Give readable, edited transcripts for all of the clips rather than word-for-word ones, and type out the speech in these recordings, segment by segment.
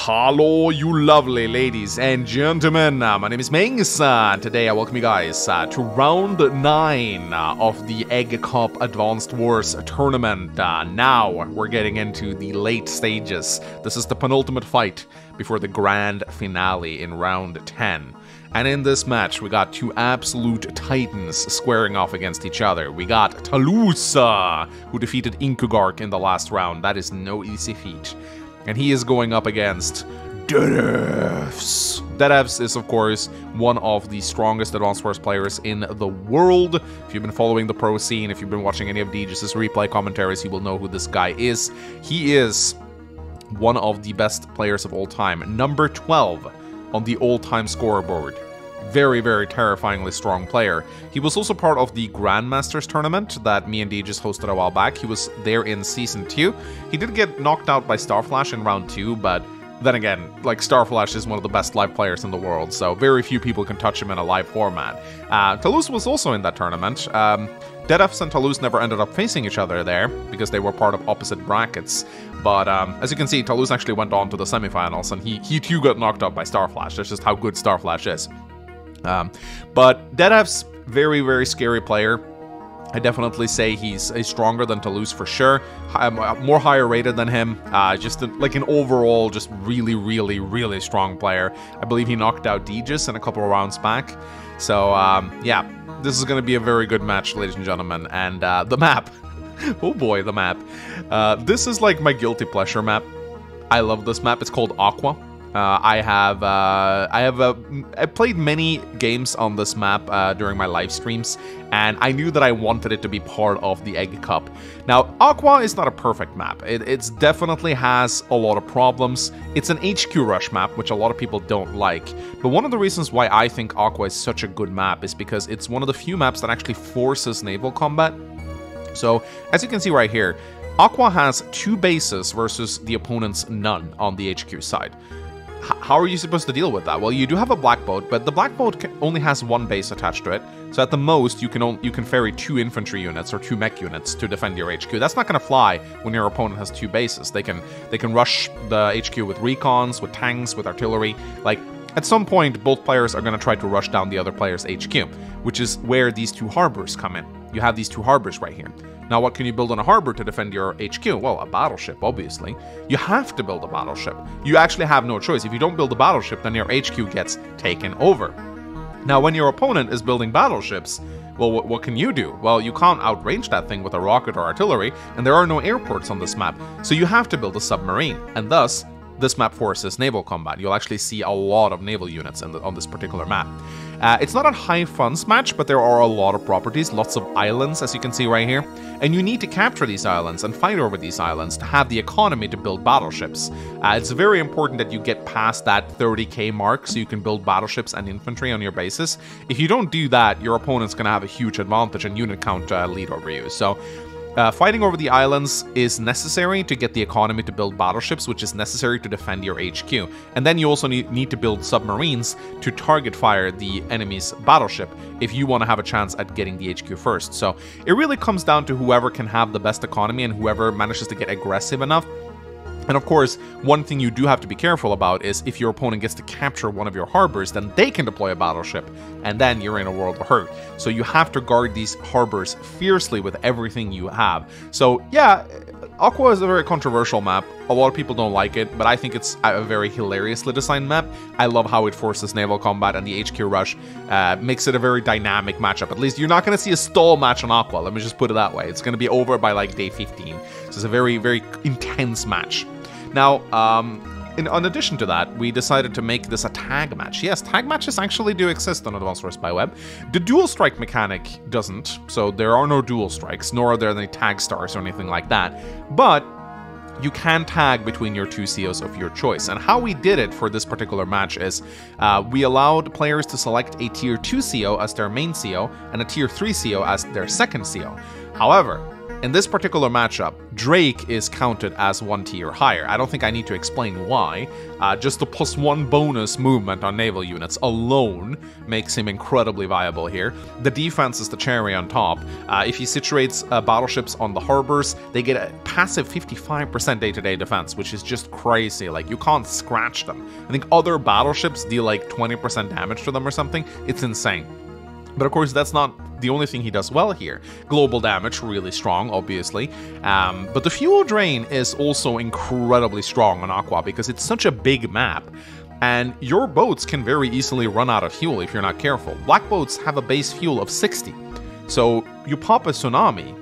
Hello, you lovely ladies and gentlemen. My name is Mangs, and today I welcome you guys to round 9 of the Egg Cup Advanced Wars tournament. Now we're getting into the late stages. This is the penultimate fight before the grand finale in round 10. And in this match, we got two absolute titans squaring off against each other. We got Talose, who defeated Inkugark in the last round. That is no easy feat. And he is going up against deadfs. Deadfs is, of course, one of the strongest Advanced Wars players in the world. If you've been following the pro scene, if you've been watching any of DJ's replay commentaries, you will know who this guy is. He is one of the best players of all time. Number 12 on the all-time scoreboard. Very, very terrifyingly strong player. He was also part of the Grandmasters tournament that me and DJ's hosted a while back. He was there in Season 2. He did get knocked out by Starflash in round 2, but then again, like, Starflash is one of the best live players in the world, so very few people can touch him in a live format. Talose was also in that tournament. Deadfs and Talose never ended up facing each other there, because they were part of opposite brackets. But as you can see, Talose actually went on to the semifinals, and he too got knocked out by Starflash. That's just how good Starflash is. But Deadfs, very, very scary player. I definitely say he's stronger than Talose for sure. More higher rated than him. Just like an overall, just really, really, really strong player. I believe he knocked out DJ's in a couple of rounds back. So yeah, this is going to be a very good match, ladies and gentlemen. And the map. Oh boy, the map. This is like my guilty pleasure map. I love this map. It's called Aqua. I played many games on this map during my live streams, and I knew that I wanted it to be part of the Egg Cup. Now, Aqua is not a perfect map. It definitely has a lot of problems. It's an HQ rush map, which a lot of people don't like. But one of the reasons why I think Aqua is such a good map is because it's one of the few maps that actually forces naval combat. So, as you can see right here, Aqua has 2 bases versus the opponent's none on the HQ side. How are you supposed to deal with that? Well, you do have a black boat, but the black boat only has 1 base attached to it. So at the most, you can ferry 2 infantry units or 2 mech units to defend your HQ. That's not going to fly when your opponent has 2 bases. They can rush the HQ with recons, with tanks, with artillery. Like, at some point, both players are going to try to rush down the other player's HQ, which is where these 2 harbors come in. You have these 2 harbors right here. Now, what can you build on a harbor to defend your HQ? Well, a battleship, obviously. You have to build a battleship. You actually have no choice. If you don't build a battleship, then your HQ gets taken over. Now, when your opponent is building battleships, well, what can you do? Well, you can't outrange that thing with a rocket or artillery, and there are no airports on this map, so you have to build a submarine, and thus, this map forces naval combat. You'll actually see a lot of naval units on this particular map. It's not a high funds match, but there are a lot of properties, lots of islands, as you can see right here. And you need to capture these islands and fight over these islands to have the economy to build battleships. It's very important that you get past that 30k mark so you can build battleships and infantry on your bases. If you don't do that, your opponent's going to have a huge advantage and unit count lead over you. So fighting over the islands is necessary to get the economy to build battleships, which is necessary to defend your HQ. And then you also need to build submarines to target fire the enemy's battleship if you want to have a chance at getting the HQ first. So it really comes down to whoever can have the best economy and whoever manages to get aggressive enough. And of course, one thing you do have to be careful about is if your opponent gets to capture one of your harbors, then they can deploy a battleship, and then you're in a world of hurt. So you have to guard these harbors fiercely with everything you have. So yeah, Aqua is a very controversial map. A lot of people don't like it, but I think it's a very hilariously designed map. I love how it forces naval combat, and the HQ rush makes it a very dynamic matchup. At least you're not going to see a stall match on Aqua, let me just put it that way. It's going to be over by like day 15. So it's a very, very intense match. Now, in addition to that, we decided to make this a tag match. Yes, tag matches actually do exist on Advanced Wars by Web. The dual strike mechanic doesn't, so there are no dual strikes, nor are there any tag stars or anything like that. But you can tag between your 2 COs of your choice. And how we did it for this particular match is we allowed players to select a tier 2 CO as their main CO and a tier 3 CO as their second CO. However, In this particular matchup, Drake is counted as 1 tier higher. I don't think I need to explain why. Just the +1 bonus movement on naval units alone makes him incredibly viable here. The defense is the cherry on top. If he situates battleships on the harbors, they get a passive 55% day-to-day defense, which is just crazy. Like, you can't scratch them. I think other battleships deal like 20% damage to them or something. It's insane. But of course, that's not the only thing he does well here. Global damage, really strong, obviously. But the fuel drain is also incredibly strong on Aqua because it's such a big map. And your boats can very easily run out of fuel if you're not careful. Black boats have a base fuel of 60. So you pop a tsunami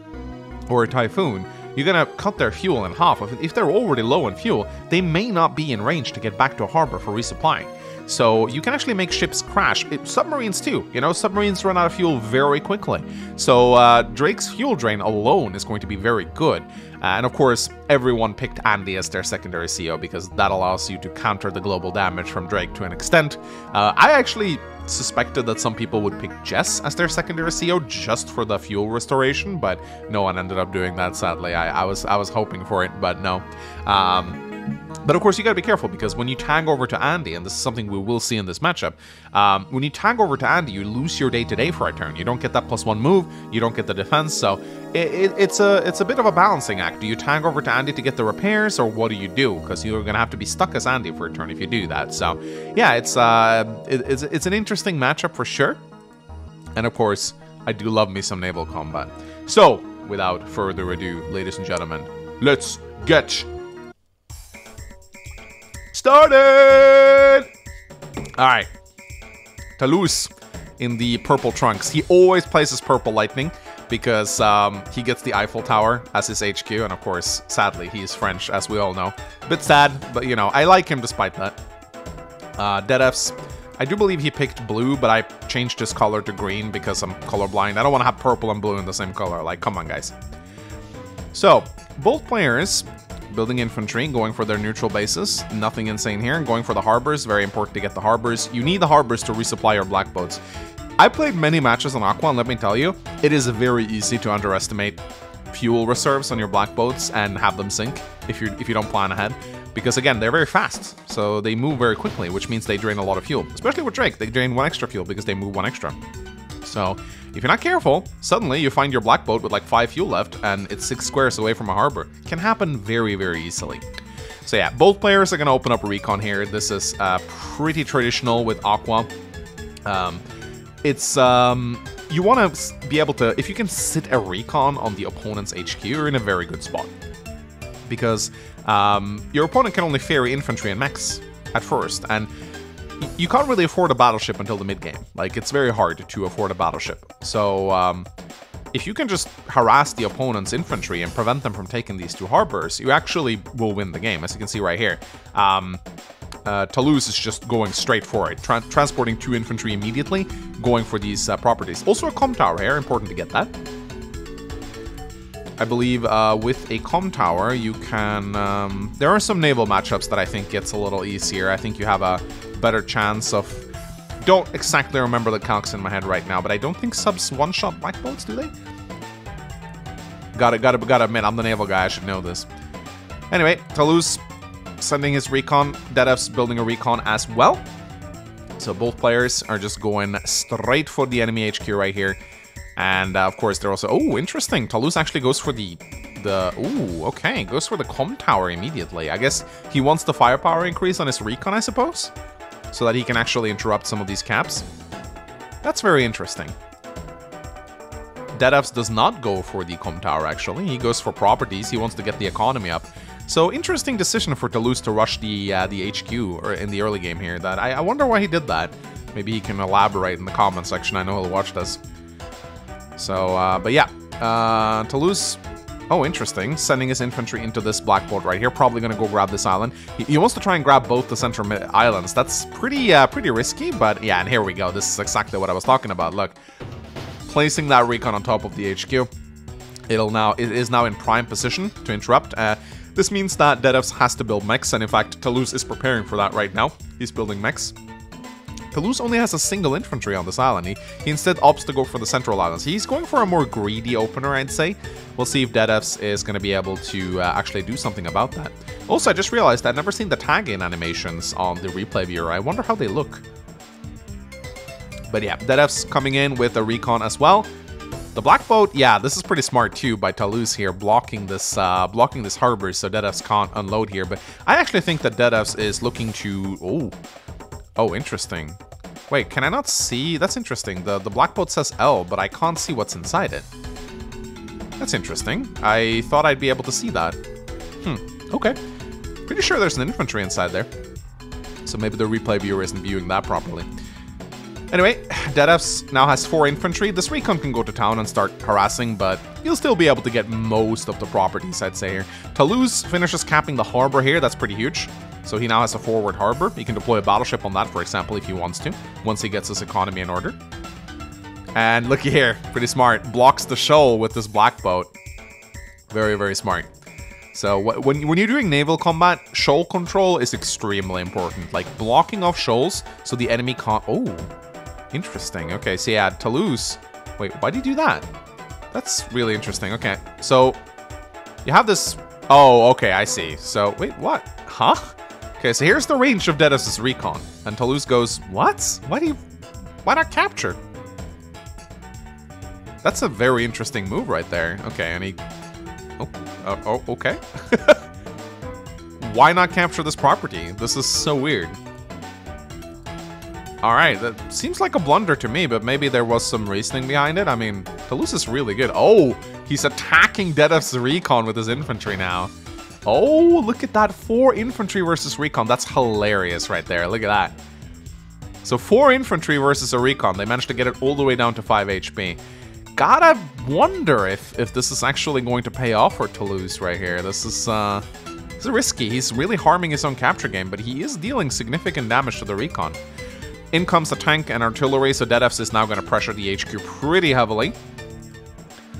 or a typhoon, you're gonna cut their fuel in half. If they're already low on fuel, they may not be in range to get back to a harbor for resupplying. So you can actually make ships crash. Submarines too, you know, submarines run out of fuel very quickly. So Drake's fuel drain alone is going to be very good. And of course, everyone picked Andy as their secondary CO because that allows you to counter the global damage from Drake to an extent. I actually suspected that some people would pick Jess as their secondary CO just for the fuel restoration, but no one ended up doing that, sadly. I was hoping for it, but no. But of course, you gotta be careful because when you tag over to Andy, and this is something we will see in this matchup, when you tag over to Andy, you lose your day-to-day for a turn. You don't get that +1 move, you don't get the defense, so it's a bit of a balancing act. Do you tag over to Andy to get the repairs, or what do you do? Because you're gonna have to be stuck as Andy for a turn if you do that. So yeah, it's an interesting matchup for sure. And of course, I do love me some naval combat. So without further ado, ladies and gentlemen, let's get started! Alright. Talose in the purple trunks. He always plays his purple lightning because he gets the Eiffel Tower as his HQ, and of course, sadly, he's French, as we all know. A bit sad, but you know, I like him despite that. Deadfs. I do believe he picked blue, but I changed his color to green because I'm colorblind. I don't want to have purple and blue in the same color. Like, come on, guys. So, both players building infantry, going for their neutral bases. Nothing insane here. Going for the harbors. Very important to get the harbors. You need the harbors to resupply your black boats. I played many matches on Aqua, and let me tell you, it is very easy to underestimate fuel reserves on your black boats and have them sink if you don't plan ahead. Because again, they're very fast, so they move very quickly, which means they drain a lot of fuel. Especially with Drake, they drain 1 extra fuel because they move 1 extra. So, if you're not careful, suddenly you find your black boat with like 5 fuel left, and it's 6 squares away from a harbor. Can happen very, very easily. So yeah, both players are going to open up a recon here. This is pretty traditional with Aqua. You want to be able to, if you can sit a recon on the opponent's HQ, you're in a very good spot. Because your opponent can only ferry infantry and mechs at first, and you can't really afford a battleship until the mid-game. Like, it's very hard to afford a battleship. So, if you can just harass the opponent's infantry and prevent them from taking these 2 harbors, you actually will win the game, as you can see right here. Talose is just going straight for it, transporting 2 infantry immediately, going for these properties. Also a comm tower here, important to get that. I believe with a comm tower, you can... there are some naval matchups that I think gets a little easier. I think you have a better chance of... Don't exactly remember the calcs in my head right now, but I don't think subs one-shot black boats, do they? Gotta admit, I'm the naval guy, I should know this. Anyway, Talose sending his recon, Deadfs building a recon as well. So both players are just going straight for the enemy HQ right here. And of course, they're also... Oh, interesting. Talose actually goes for the... Ooh, okay. Goes for the comm tower immediately. I guess he wants the firepower increase on his recon, I suppose? So that he can actually interrupt some of these caps. That's very interesting. Deadfs does not go for the comm tower, actually. He goes for properties. He wants to get the economy up. So, interesting decision for Talose to rush the HQ or in the early game here. That I wonder why he did that. Maybe he can elaborate in the comment section. I know he'll watch this. So, but yeah, Talose, oh, interesting, sending his infantry into this black boat right here, probably going to go grab this island. He wants to try and grab both the central islands. That's pretty risky, but yeah, and here we go. This is exactly what I was talking about. Look, placing that recon on top of the HQ, it is now in prime position to interrupt. This means that Deadfs has to build mechs, and in fact, Talose is preparing for that right now. He's building mechs. Talose only has a single infantry on this island. He instead opts to go for the central islands. He's going for a more greedy opener, I'd say. We'll see if deadfs is going to be able to actually do something about that. Also, I just realized I've never seen the tag-in animations on the replay viewer. I wonder how they look. But yeah, deadfs coming in with a recon as well. The black boat, yeah, this is pretty smart too by Talose here, blocking this harbor so deadfs can't unload here. But I actually think that deadfs is looking to... Oh, interesting. Wait, can I not see? That's interesting. The black boat says L, but I can't see what's inside it. That's interesting. I thought I'd be able to see that. Okay. Pretty sure there's an infantry inside there. So maybe the replay viewer isn't viewing that properly. Anyway, deadfs now has 4 infantry. This recon can go to town and start harassing, but you'll still be able to get most of the properties, I'd say here. Talose finishes capping the harbor here. That's pretty huge. So he now has a forward harbor. He can deploy a battleship on that, for example, if he wants to, once he gets his economy in order. And looky here, pretty smart. Blocks the shoal with this black boat. Very, very smart. So when you're doing naval combat, shoal control is extremely important. Like blocking off shoals so the enemy can't... Oh, interesting. Okay, so yeah, Talose... Wait, why did you do that? That's really interesting. Okay, so you have this... Oh, okay, I see. So, wait, what? Huh? Okay, so here's the range of deadfs' recon. And Talose goes, what? Why not capture? That's a very interesting move right there. Okay, and he... Oh, okay. Why not capture this property? This is so weird. Alright, that seems like a blunder to me, but maybe there was some reasoning behind it. I mean, Talose is really good. Oh, he's attacking deadfs' recon with his infantry now. Oh, look at that. 4 infantry versus recon. That's hilarious right there. Look at that. So 4 infantry versus a recon. They managed to get it all the way down to 5 HP. Gotta wonder if this is actually going to pay off for Talose right here. This is risky. He's really harming his own capture game, but he is dealing significant damage to the recon. In comes the tank and artillery, so deadfs is now going to pressure the HQ pretty heavily.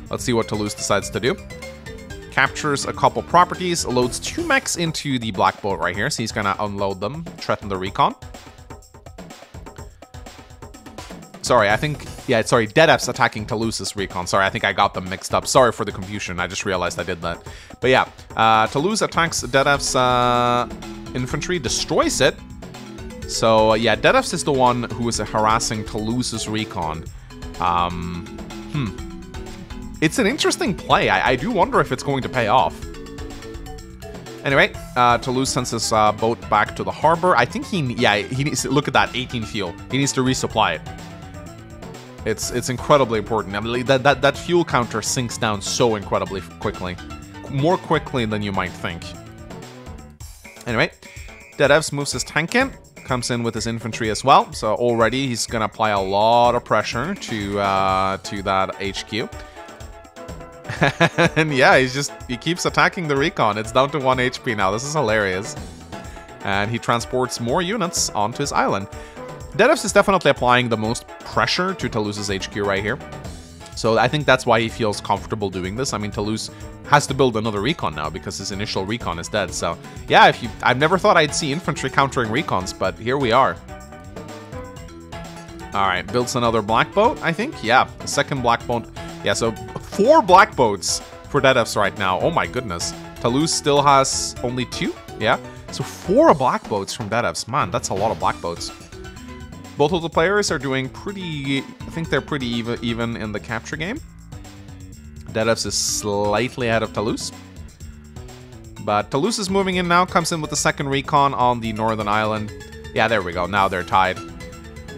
Let's see what Talose decides to do. Captures a couple properties, loads 2 mechs into the black boat right here, so he's going to unload them, threaten the recon. Sorry, I think... Yeah, sorry, deadfs attacking Talose's recon. Sorry, I think I got them mixed up. Sorry for the confusion. I just realized I did that. But yeah, Talose attacks deadfs infantry, destroys it. So yeah, deadfs is the one who is harassing Talose's recon. It's an interesting play. I do wonder if it's going to pay off. Anyway, Talose sends his boat back to the harbor. I think he needs to look at that 18 fuel. He needs to resupply it. It's incredibly important. I mean, that fuel counter sinks down so incredibly quickly. More quickly than you might think. Anyway, deadfs moves his tank in. Comes in with his infantry as well. So already he's going to apply a lot of pressure to that HQ. And yeah, he keeps attacking the recon. It's down to 1 HP now. This is hilarious. And he transports more units onto his island. deadfs is definitely applying the most pressure to Talose's HQ right here. So I think that's why he feels comfortable doing this. I mean, Talose has to build another recon now because his initial recon is dead. So yeah, I've never thought I'd see infantry countering recons, but here we are. All right, builds another black boat, I think. Yeah, the second black boat. Yeah, so 4 black boats for deadfs right now. Oh my goodness. Talose still has only 2. Yeah, so 4 black boats from deadfs. Man, that's a lot of black boats. Both of the players are doing pretty... I think they're pretty even in the capture game. deadfs is slightly ahead of Talose. But Talose is moving in now. Comes in with the second recon on the northern island. Yeah, there we go. Now they're tied.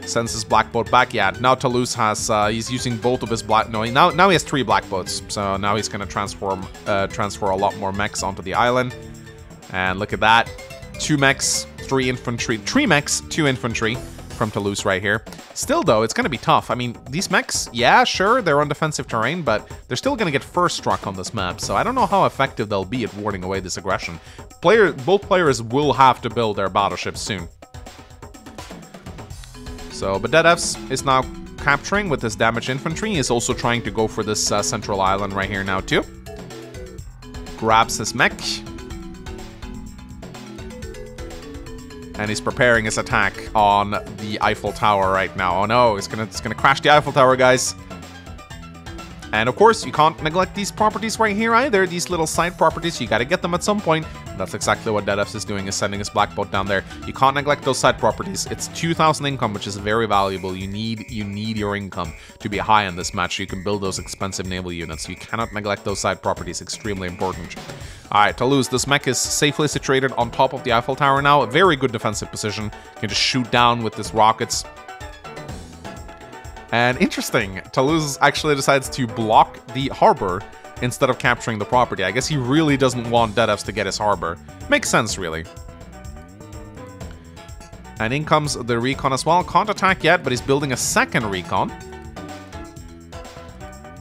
Sends his black boat back. Yeah, now Talose has... he's using both of his black... No, now he has 3 black boats. So now he's going to transfer a lot more mechs onto the island. And look at that. 2 mechs, 3 infantry. 3 mechs, 2 infantry from Talose right here. Still, though, it's going to be tough. I mean, these mechs, yeah, sure, they're on defensive terrain, but they're still going to get first struck on this map, so I don't know how effective they'll be at warding away this aggression. Both players will have to build their battleships soon. So, but deadfs is now capturing with his damaged infantry. He's also trying to go for this central island right here now, too. Grabs his mech. And he's preparing his attack on the Eiffel Tower right now. Oh no, it's gonna crash the Eiffel Tower, guys. And of course, you can't neglect these properties right here either. These little side properties, you gotta get them at some point. And that's exactly what deadfs is doing, is sending his black boat down there. You can't neglect those side properties. It's 2,000 income, which is very valuable. You need your income to be high in this match so you can build those expensive naval units. You cannot neglect those side properties. Extremely important. Alright, Talose, this mech is safely situated on top of the Eiffel Tower now. A very good defensive position. You can just shoot down with these rockets. And interesting, Talose actually decides to block the harbor instead of capturing the property. I guess he really doesn't want deadfs to get his harbor. Makes sense, really. And in comes the recon as well. Can't attack yet, but he's building a second recon.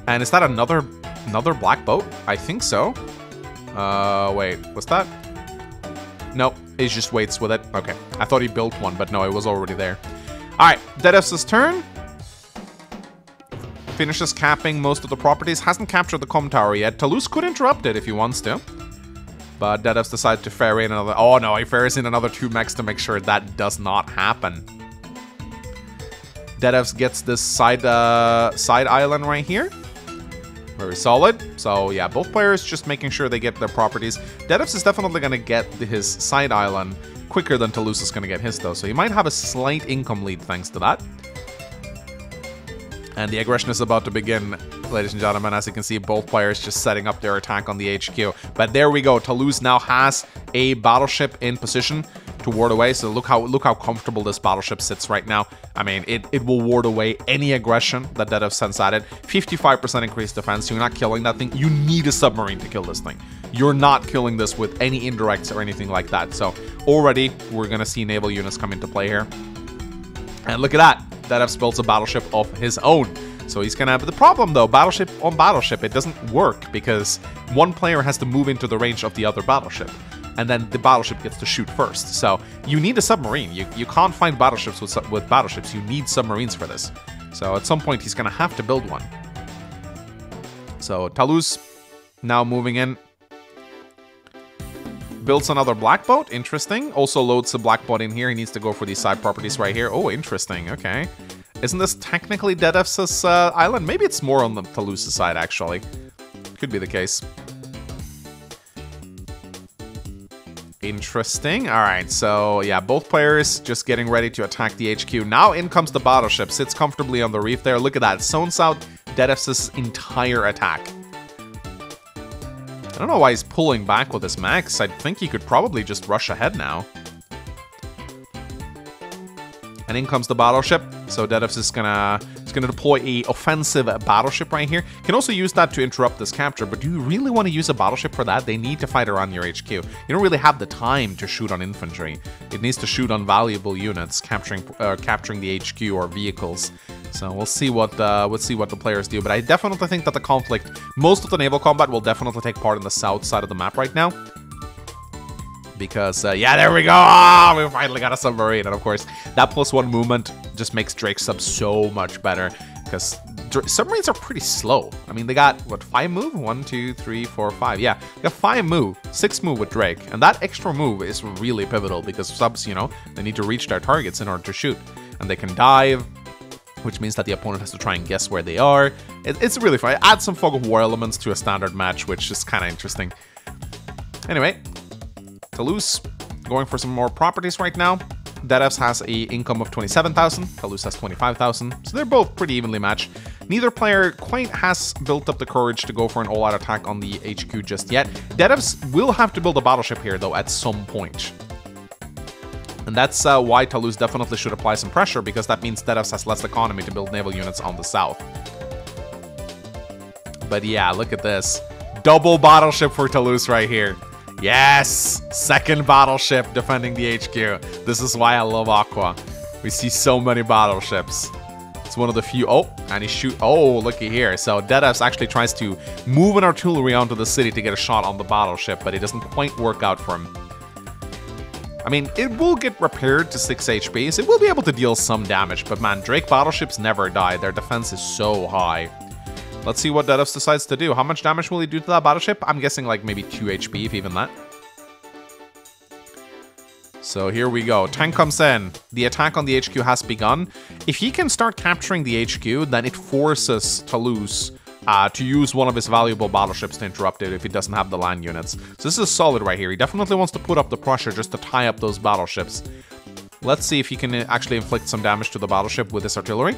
And is that another black boat? I think so. Wait, what's that? Nope, he just waits with it. Okay, I thought he built one, but no, it was already there. Alright, deadfs' turn. Finishes capping most of the properties. Hasn't captured the com tower yet. Talose could interrupt it if he wants to. But deadfs decide to ferry in another... Oh no, he ferries in another 2 mechs to make sure that does not happen. deadfs gets this side island right here. Very solid. So yeah, both players just making sure they get their properties. deadfs is definitely going to get his side island quicker than Talose is going to get his though. So he might have a slight income lead thanks to that. And the aggression is about to begin, ladies and gentlemen. As you can see, both players just setting up their attack on the HQ. But there we go. Talose now has a battleship in position to ward away. So look how comfortable this battleship sits right now. I mean, it will ward away any aggression that deadfs sends at it. 55% increased defense. You're not killing that thing. You need a submarine to kill this thing. You're not killing this with any indirects or anything like that. So already we're going to see naval units come into play here. And look at that. deadfs builds a battleship of his own. So he's gonna have the problem though, battleship on battleship, it doesn't work because one player has to move into the range of the other battleship. And then the battleship gets to shoot first. So you need a submarine. You can't find battleships with battleships. You need submarines for this. So at some point he's gonna have to build one. So Talose now moving in. Builds another black boat. Interesting. Also loads the black boat in here. He needs to go for these side properties right here. Oh, interesting. Okay. Isn't this technically deadfs' island? Maybe it's more on the Talose side, actually. Could be the case. Interesting. Alright, so yeah, both players just getting ready to attack the HQ. Now in comes the battleship. Sits comfortably on the reef there. Look at that. Zones out deadfs' entire attack. I don't know why he's pulling back with his max. I think he could probably just rush ahead now. And in comes the battleship. So deadfs is gonna deploy a offensive battleship right here. Can also use that to interrupt this capture, but do you really want to use a battleship for that? They need to fight around your HQ. You don't really have the time to shoot on infantry. It needs to shoot on valuable units, capturing the HQ or vehicles. So we'll see what the players do. But I definitely think that the conflict, most of the naval combat will definitely take part in the south side of the map right now. Because, yeah, there we go! Oh, we finally got a submarine. And of course, that +1 movement just makes Drake sub so much better. Because submarines are pretty slow. I mean, they got, what, 5 move? 1, 2, 3, 4, 5. Yeah, they got 5 move, 6 move with Drake. And that extra move is really pivotal because subs, you know, they need to reach their targets in order to shoot. And they can dive, which means that the opponent has to try and guess where they are. It's really fun. Add some fog of war elements to a standard match, which is kind of interesting. Anyway, Talose going for some more properties right now. deadfs has a income of 27,000. Talose has 25,000. So they're both pretty evenly matched. Neither player quite has built up the courage to go for an all-out attack on the HQ just yet. deadfs will have to build a battleship here, though, at some point. And that's why Talose definitely should apply some pressure, because that means deadfs has less economy to build naval units on the south. But yeah, look at this. Double battleship for Talose right here. Yes! Second battleship defending the HQ. This is why I love Aqua. We see so many battleships. It's one of the few... Oh, and he shoot... Oh, looky here. So deadfs actually tries to move an artillery onto the city to get a shot on the battleship, but it doesn't quite work out for him. I mean, it will get repaired to 6 HP, so it will be able to deal some damage, but man, Drake battleships never die. Their defense is so high. Let's see what deadfs decides to do. How much damage will he do to that battleship? I'm guessing like maybe 2 HP, if even that. So here we go. Tank comes in. The attack on the HQ has begun. If he can start capturing the HQ, then it forces Talose to use one of his valuable battleships to interrupt it if he doesn't have the land units. So this is solid right here. He definitely wants to put up the pressure just to tie up those battleships. Let's see if he can actually inflict some damage to the battleship with his artillery.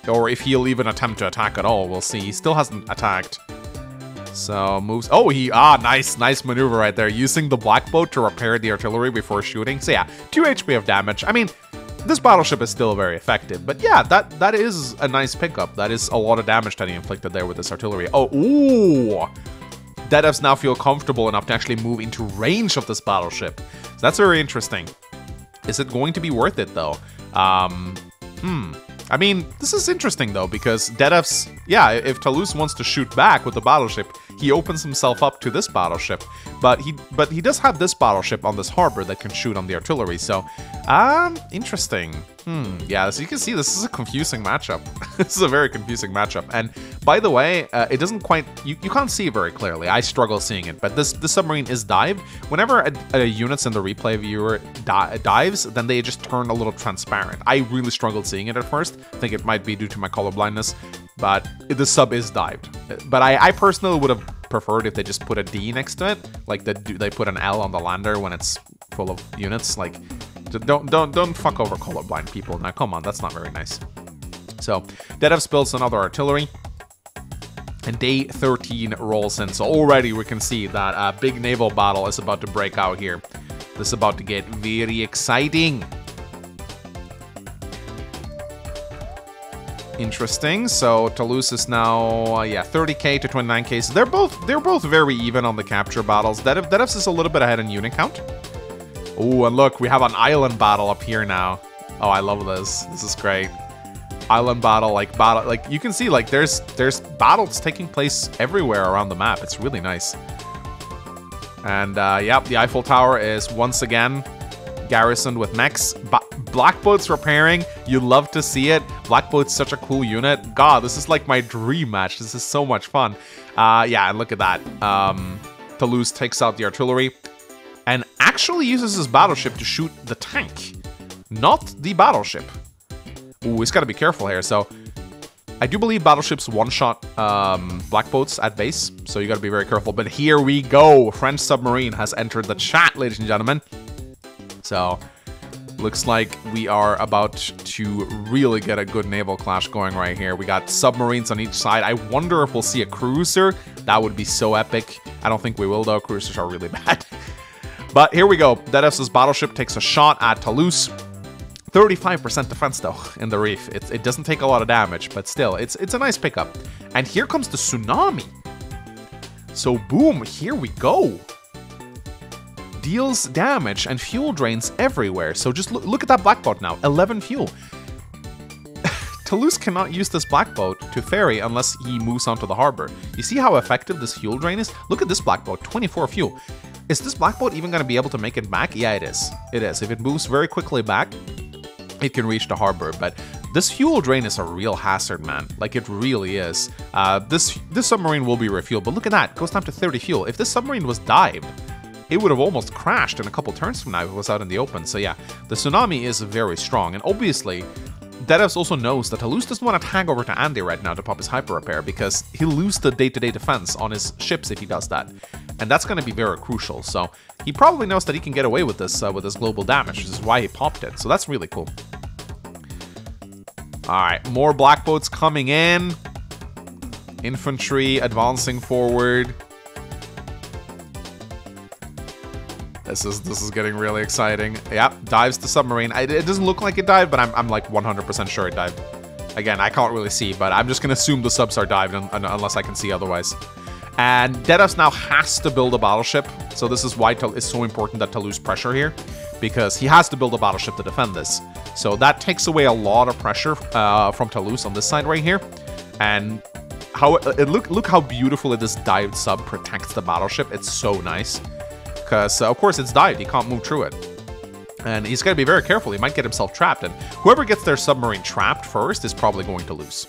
Or if he'll even attempt to attack at all. We'll see. He still hasn't attacked. So moves. Oh, nice maneuver right there. Using the black boat to repair the artillery before shooting. So yeah, 2 HP of damage. I mean, this battleship is still very effective. But yeah, that is a nice pickup. That is a lot of damage that he inflicted there with this artillery. Oh, ooh. Deadfs now feel comfortable enough to actually move into range of this battleship. So that's very interesting. Is it going to be worth it though? I mean, this is interesting though, because Deadfs, yeah, if Talose wants to shoot back with the battleship, he opens himself up to this battleship. But he does have this battleship on this harbor that can shoot on the artillery, so interesting. Yeah, so you can see this is a confusing matchup. This is a very confusing matchup. And by the way, it doesn't quite, you can't see it very clearly. I struggle seeing it, but this submarine is dived. Whenever a units in the replay viewer dives, then they just turn a little transparent. I really struggled seeing it at first. I think it might be due to my color blindness, but the sub is dived. But I personally would have preferred if they just put a D next to it, like they put an L on the lander when it's full of units. Like, don't fuck over colorblind people. Now, come on, that's not very nice. So, Deadfs builds another artillery, and day 13 rolls in. So already we can see that a big naval battle is about to break out here. This is about to get very exciting. Interesting. So Talose is now, yeah, 30k to 29k. So they're both very even on the capture battles. Deadfs is a little bit ahead in unit count. Oh, and look, we have an island battle up here now. Oh, I love this. This is great. Island battle, like you can see, like there's battles taking place everywhere around the map. It's really nice. And yeah, the Eiffel Tower is once again garrisoned with mechs. Black Boat's repairing. You love to see it. Black Boat's such a cool unit. God, this is like my dream match. This is so much fun. Yeah, and look at that. Talose takes out the artillery and actually uses his battleship to shoot the tank, not the battleship. Ooh, he's got to be careful here. So I do believe battleships one-shot black boats at base, so you got to be very careful. But here we go. French submarine has entered the chat, ladies and gentlemen. So looks like we are about to really get a good naval clash going right here. We got submarines on each side. I wonder if we'll see a cruiser. That would be so epic. I don't think we will, though. Cruisers are really bad. But here we go. Deadfs' battleship takes a shot at Talose. 35% defense, though, in the reef. It doesn't take a lot of damage, but still, it's a nice pickup. And here comes the tsunami. So, boom, here we go. Deals damage and fuel drains everywhere. So just look at that black boat now. 11 fuel. Talose cannot use this black boat to ferry unless he moves onto the harbor. You see how effective this fuel drain is? Look at this black boat, 24 fuel. Is this black boat even going to be able to make it back? Yeah, it is. It is. If it moves very quickly back, it can reach the harbor. But this fuel drain is a real hazard, man. Like, it really is. This submarine will be refueled, but look at that. It goes down to 30 fuel. If this submarine was dived, it would have almost crashed in a couple turns from now if it was out in the open. So yeah, the tsunami is very strong. And obviously, Deadfs also knows that Talose doesn't want to tag over to Andy right now to pop his hyper repair, because he'll lose the day-to-day defense on his ships if he does that. And that's going to be very crucial. So he probably knows that he can get away with this global damage, which is why he popped it. So that's really cool. All right, more black boats coming in. Infantry advancing forward. This is getting really exciting. Yep, dives the submarine. It doesn't look like it dived, but I'm like 100% sure it dived. Again, I can't really see, but I'm just going to assume the subs are dived unless I can see otherwise. And Deadfs now has to build a battleship. So this is why it's so important that Talose pressure here, because he has to build a battleship to defend this. So that takes away a lot of pressure from Talose on this side right here. And look how beautifully this dived sub protects the battleship. It's so nice. Because, of course, it's dived. He can't move through it. And he's got to be very careful. He might get himself trapped. And whoever gets their submarine trapped first is probably going to lose.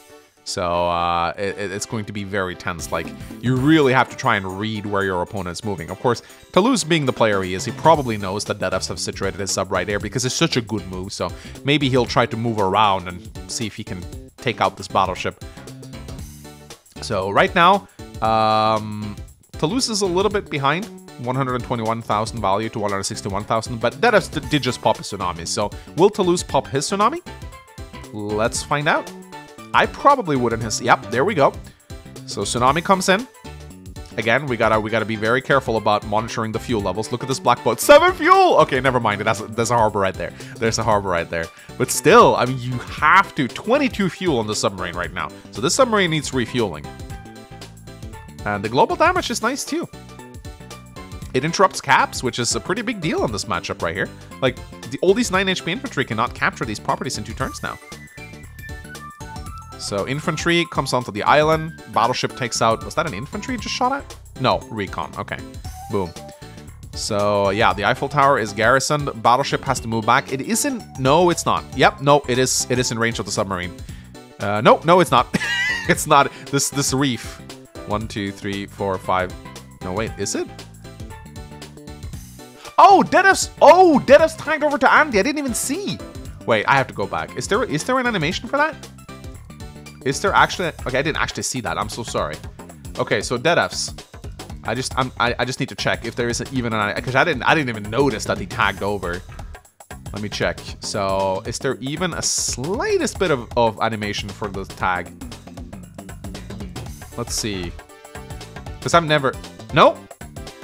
So it's going to be very tense. Like, you really have to try and read where your opponent's moving. Of course, Talose being the player he is, he probably knows that deadfs have situated his sub right there because it's such a good move. So maybe he'll try to move around and see if he can take out this battleship. So right now, Talose is a little bit behind. 121,000 value to 161,000, but deadfs did just pop a tsunami. So will Talose pop his tsunami? Let's find out. I probably wouldn't have. Yep, there we go. So tsunami comes in. Again, we gotta be very careful about monitoring the fuel levels. Look at this black boat. 7 fuel! Okay, never mind. There's a harbor right there. There's a harbor right there. But still, I mean, you have to. 22 fuel on the submarine right now. So this submarine needs refueling. And the global damage is nice too. It interrupts caps, which is a pretty big deal in this matchup right here. Like, all these 9 HP infantry cannot capture these properties in 2 turns now. So infantry comes onto the island. Battleship takes out... Was that an infantry just shot at? No, recon. Okay. Boom. So yeah, the Eiffel Tower is garrisoned. Battleship has to move back. It isn't... No, it's not. Yep, no, it is in range of the submarine. No, it's not. It's not. This reef. 1, 2, 3, 4, 5... No, wait, is it? Oh, deadfs! Oh, deadfs tagged over to Andy. I didn't even see. Wait, I have to go back. Is there an animation for that? Is there actually? Okay, I didn't actually see that. I'm so sorry. Okay, so deadfs. I just need to check if there is even an, because I didn't even notice that he tagged over. Let me check. So is there even a slightest bit of animation for the tag? Let's see. Because I've never.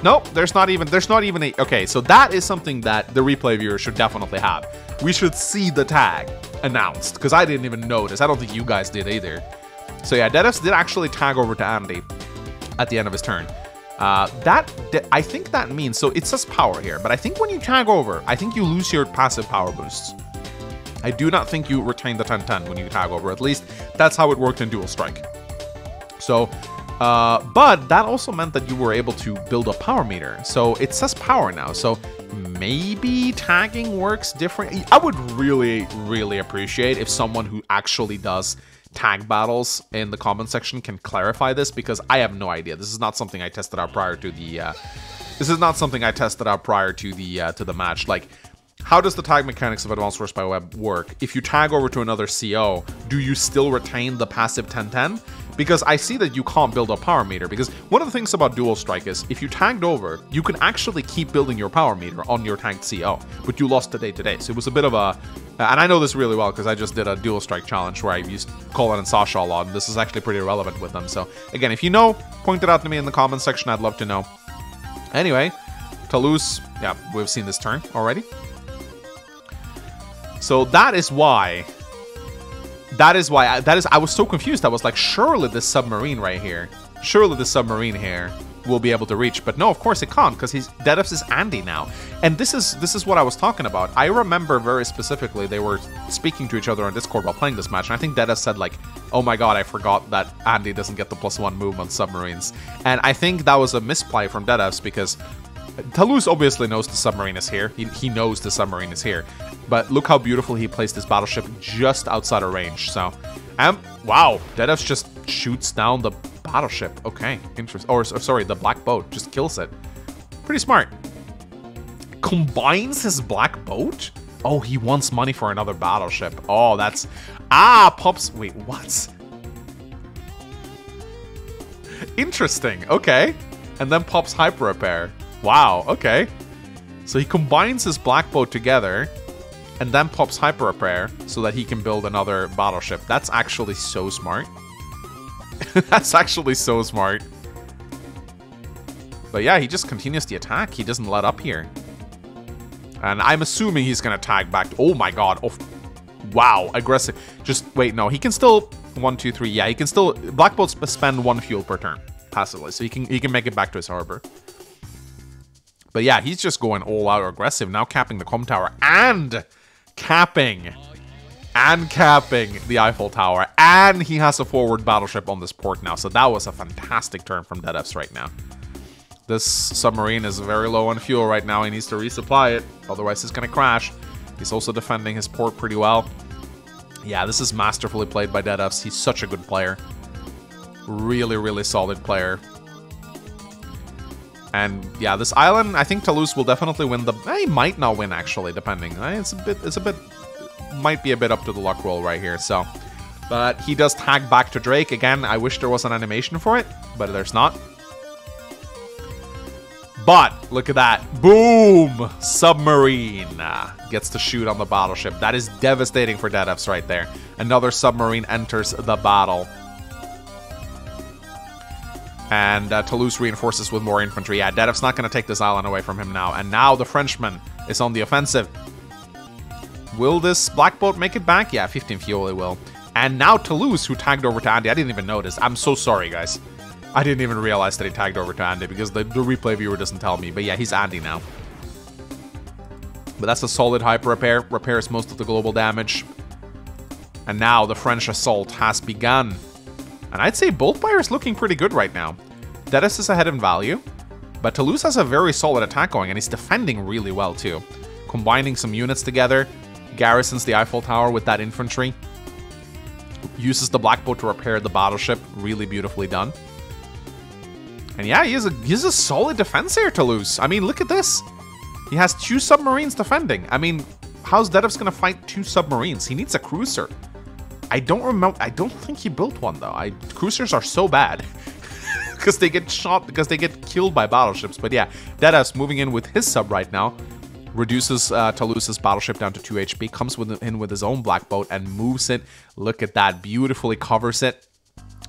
Nope, there's not even a... Okay, so that is something that the replay viewer should definitely have. We should see the tag announced, because I didn't even notice. I don't think you guys did either. So yeah, deadfs did actually tag over to Andy at the end of his turn. I think that means... So it says power here, but I think when you tag over, I think you lose your passive power boosts. I do not think you retain the 10-10 when you tag over. At least that's how it worked in Dual Strike. So... but that also meant that you were able to build a power meter. So it says power now. So maybe tagging works differently. I would really, really appreciate if someone who actually does tag battles in the comment section can clarify this, because I have no idea. This is not something I tested out prior to the. To the match. Like, how does the tag mechanics of Advanced Wars by Web work? If you tag over to another CO, do you still retain the passive 10-10? Because I see that you can't build a power meter. Because one of the things about Dual Strike is, if you tagged over, you can actually keep building your power meter on your tagged CO, but you lost the day-to-day. So it was a bit of a... And I know this really well because I just did a Dual Strike challenge where I used Colin and Sasha a lot, and this is actually pretty relevant with them. So again, if you know, point it out to me in the comments section. I'd love to know. Anyway, Talose, yeah, we've seen this turn already. So that is why I was so confused. I was like, surely this submarine right here, will be able to reach. But no, of course it can't, because deadfs is Andy now. And this is what I was talking about. I remember very specifically they were speaking to each other on Discord while playing this match, and I think deadfs said like, oh my god, I forgot that Andy doesn't get the +1 move on submarines. And I think that was a misplay from deadfs, because Talose obviously knows the submarine is here. He knows the submarine is here. But look how beautiful he placed this battleship just outside of range. So, wow, deadfs just shoots down the battleship. Okay, interesting. Or sorry, the black boat just kills it. Pretty smart. Combines his black boat? Oh, he wants money for another battleship. Oh, that's... pops... Wait, what? Interesting, okay. And then pops hyper repair. Wow, okay. So he combines his black boat together and then pops hyper repair so that he can build another battleship. That's actually so smart. That's actually so smart. But yeah, he just continues the attack. He doesn't let up here. And I'm assuming he's going to tag back. Oh my god. Oh, wow, aggressive. Just wait, no, he can still 1, 2, 3. Yeah, he can still... Black boats spend 1 fuel per turn passively, so he can make it back to his harbor. But yeah, he's just going all out aggressive, now capping the com tower and capping the Eiffel Tower, and he has a forward battleship on this port now. So that was a fantastic turn from deadfs right now. This submarine is very low on fuel right now. He needs to resupply it, otherwise it's going to crash. He's also defending his port pretty well. Yeah, this is masterfully played by deadfs. He's such a good player. Really, really solid player. And yeah, this island, I think Talose will definitely win the... He might not win, actually, depending. Might be a bit up to the luck roll right here, so... But he does tag back to Drake. Again, I wish there was an animation for it, but there's not. But, look at that. Boom! Submarine gets to shoot on the battleship. That is devastating for deadfs right there. Another submarine enters the battle. And Talose reinforces with more infantry. Yeah, deadfs not going to take this island away from him now. And now the Frenchman is on the offensive. Will this black boat make it back? Yeah, 15 fuel it will. And now Talose, who tagged over to Andy. I didn't even notice. I'm so sorry, guys. I didn't even realize that he tagged over to Andy because the replay viewer doesn't tell me. But yeah, he's Andy now. But that's a solid hyper repair. Repairs most of the global damage. And now the French assault has begun. And I'd say both players looking pretty good right now. deadfs is ahead in value. But Talose has a very solid attack going. And he's defending really well too. Combining some units together. Garrisons the Eiffel Tower with that infantry. Uses the black boat to repair the battleship. Really beautifully done. And yeah, he has a solid defense here, Talose. I mean, look at this. He has 2 submarines defending. I mean, how's deadfs gonna fight 2 submarines? He needs a cruiser. I don't think he built one though. Cruisers are so bad. Because they get shot, because they get killed by battleships. But yeah, deadfs moving in with his sub right now. Reduces Talose's battleship down to 2 HP, comes in with his own black boat and moves it. Look at that, beautifully covers it.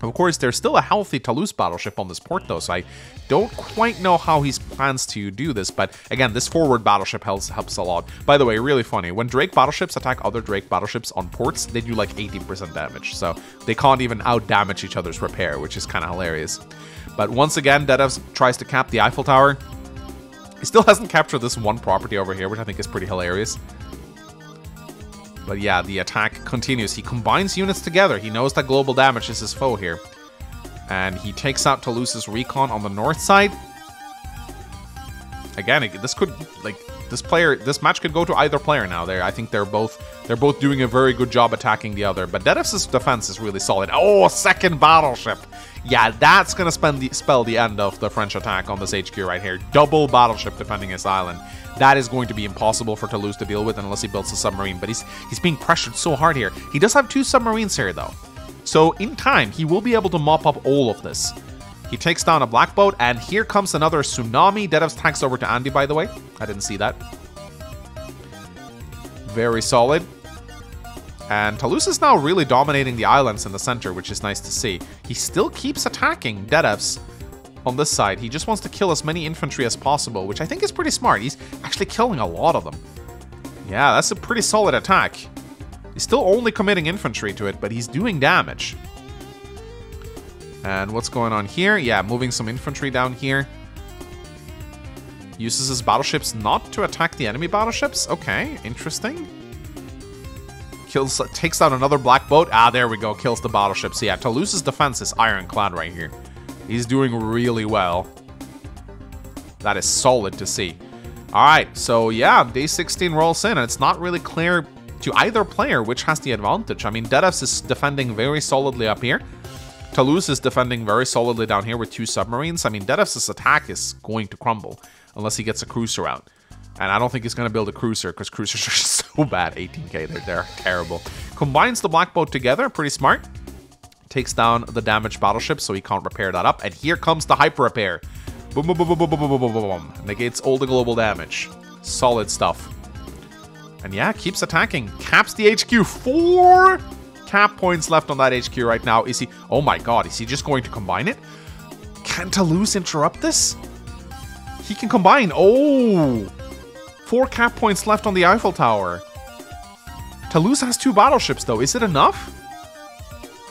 Of course, there's still a healthy Talose battleship on this port though, so I don't quite know how he plans to do this. But again, this forward battleship helps a lot. By the way, really funny, when Drake battleships attack other Drake battleships on ports, they do like 80% damage. So they can't even out-damage each other's repair, which is kind of hilarious. But once again, deadfs tries to cap the Eiffel Tower. He still hasn't captured this one property over here, which I think is pretty hilarious. But yeah, the attack continues. He combines units together. He knows that global damage is his foe here. And he takes out Talose's recon on the north side. Again, this match could go to either player now. I think they're both doing a very good job attacking the other. But deadfs' defense is really solid. Oh, second battleship. Yeah, that's going to spell the end of the French attack on this HQ right here. Double battleship defending his island. That is going to be impossible for Talose to deal with unless he builds a submarine. But he's being pressured so hard here. He does have 2 submarines here, though. So in time, he will be able to mop up all of this. He takes down a black boat, and here comes another tsunami. deadfs tags over to Andy, by the way. I didn't see that. Very solid. And Talose is now really dominating the islands in the center, which is nice to see. He still keeps attacking deadfs on this side. He just wants to kill as many infantry as possible, which I think is pretty smart. He's actually killing a lot of them. Yeah, that's a pretty solid attack. He's still only committing infantry to it, but he's doing damage. And what's going on here? Yeah, moving some infantry down here. Uses his battleships not to attack the enemy battleships. Okay, interesting. Takes out another black boat. Ah, there we go. Kills the battleships. So yeah, Talose's defense is ironclad right here. He's doing really well. That is solid to see. Alright, so yeah, day 16 rolls in, and it's not really clear to either player which has the advantage. I mean, deadfs is defending very solidly up here. Talose is defending very solidly down here with 2 submarines. I mean, deadfs' attack is going to crumble unless he gets a cruiser out. And I don't think he's going to build a cruiser because cruisers are so bad. 18k, they're terrible. Combines the black boat together, pretty smart. Takes down the damaged battleship so he can't repair that up. And here comes the hyper repair. Boom, boom, boom, boom, boom, boom, boom, boom, boom, boom. Negates all the global damage. Solid stuff. And yeah, keeps attacking. Caps the HQ. 4 cap points left on that HQ right now. Is he... Oh my god, is he just going to combine it? Can Talose interrupt this? He can combine. Oh! 4 cap points left on the Eiffel Tower. Talose has 2 battleships, though. Is it enough?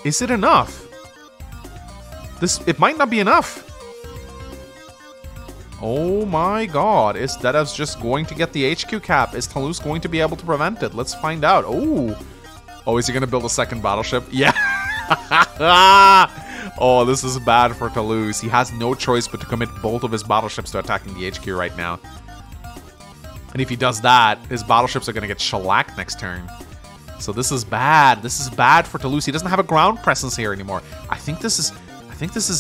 Is it enough? It might not be enough. Oh my god. Is deadfs just going to get the HQ cap? Is Talose going to be able to prevent it? Let's find out. Oh. Oh, is he going to build a second battleship? Yeah. Oh, this is bad for Talose. He has no choice but to commit both of his battleships to attacking the HQ right now. And if he does that, his battleships are going to get shellacked next turn. So this is bad. This is bad for Talose. He doesn't have a ground presence here anymore. I think this is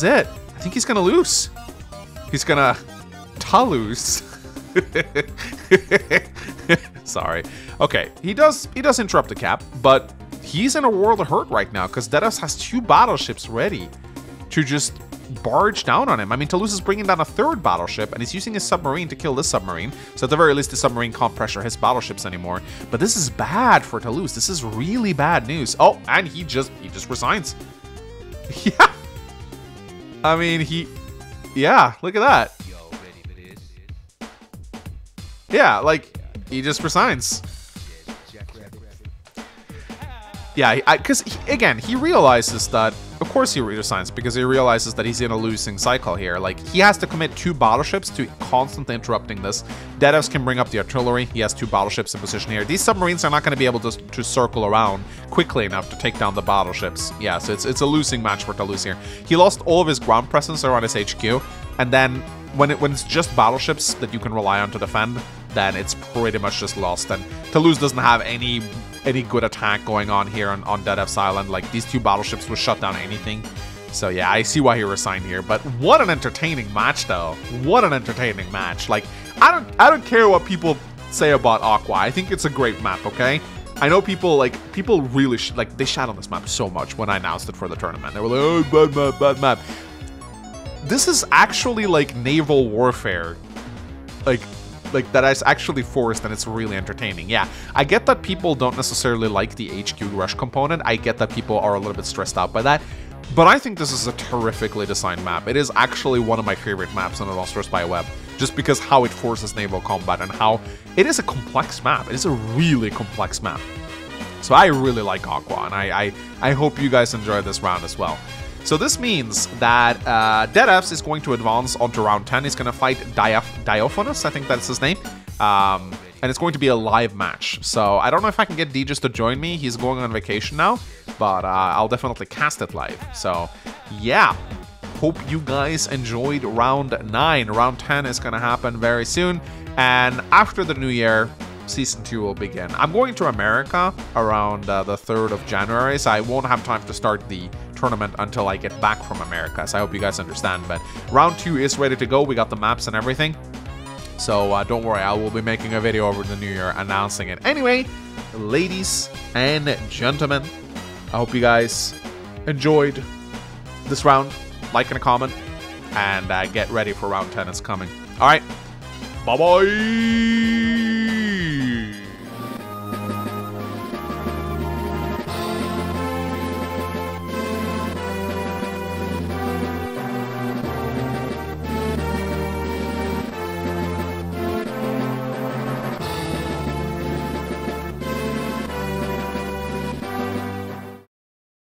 it. I think he's gonna lose. He's gonna Talose. Sorry. Okay, he does interrupt the cap, but he's in a world of hurt right now because deadfs has 2 battleships ready to just barge down on him. I mean, Talose is bringing down a 3rd battleship, and he's using his submarine to kill this submarine. So at the very least, the submarine can't pressure his battleships anymore. But this is bad for Talose. This is really bad news. Oh, and he just resigns. Yeah. I mean, yeah, look at that. Yeah, like, he just resigns. Yeah, because, again, he realizes that, of course he resigns, because he realizes that he's in a losing cycle here. Like, he has to commit 2 battleships to constantly interrupting this. deadfs can bring up the artillery. He has 2 battleships in position here. These submarines are not going to be able to circle around quickly enough to take down the battleships. Yeah, so it's a losing match for Talose here. He lost all of his ground presence around his HQ, and then when it's just battleships that you can rely on to defend, then it's pretty much just lost. And Talose doesn't have any good attack going on here on deadfs Island. Like, these 2 battleships will shut down anything. So yeah, I see why he resigned here. But what an entertaining match, though. What an entertaining match. Like, I don't care what people say about Aqua. I think it's a great map, okay? I know people really they shat on this map so much when I announced it for the tournament. They were like, oh, bad map, bad map. This is actually like naval warfare. Like that is actually forced, and it's really entertaining. Yeah, I get that people don't necessarily like the HQ rush component. I get that people are a little bit stressed out by that. But I think this is a terrifically designed map. It is actually one of my favorite maps on the Lost by Web, just because how it forces naval combat and how it is a complex map. It is a really complex map. So I really like Aqua, and I hope you guys enjoy this round as well. So this means that deadfs is going to advance onto round 10. He's going to fight Diophanous, I think that's his name. And it's going to be a live match. So I don't know if I can get Djus to join me. He's going on vacation now, but I'll definitely cast it live. So yeah, hope you guys enjoyed round 9. Round 10 is going to happen very soon. And after the new year, Season 2 will begin. I'm going to America around the 3rd of January, so I won't have time to start the tournament until I get back from America, so I hope you guys understand. But round 2 is ready to go. We got the maps and everything, so don't worry, I will be making a video over the new year announcing it. Anyway, ladies and gentlemen, I hope you guys enjoyed this round. Like and a comment, and get ready for round 10. It's coming. All right, bye bye.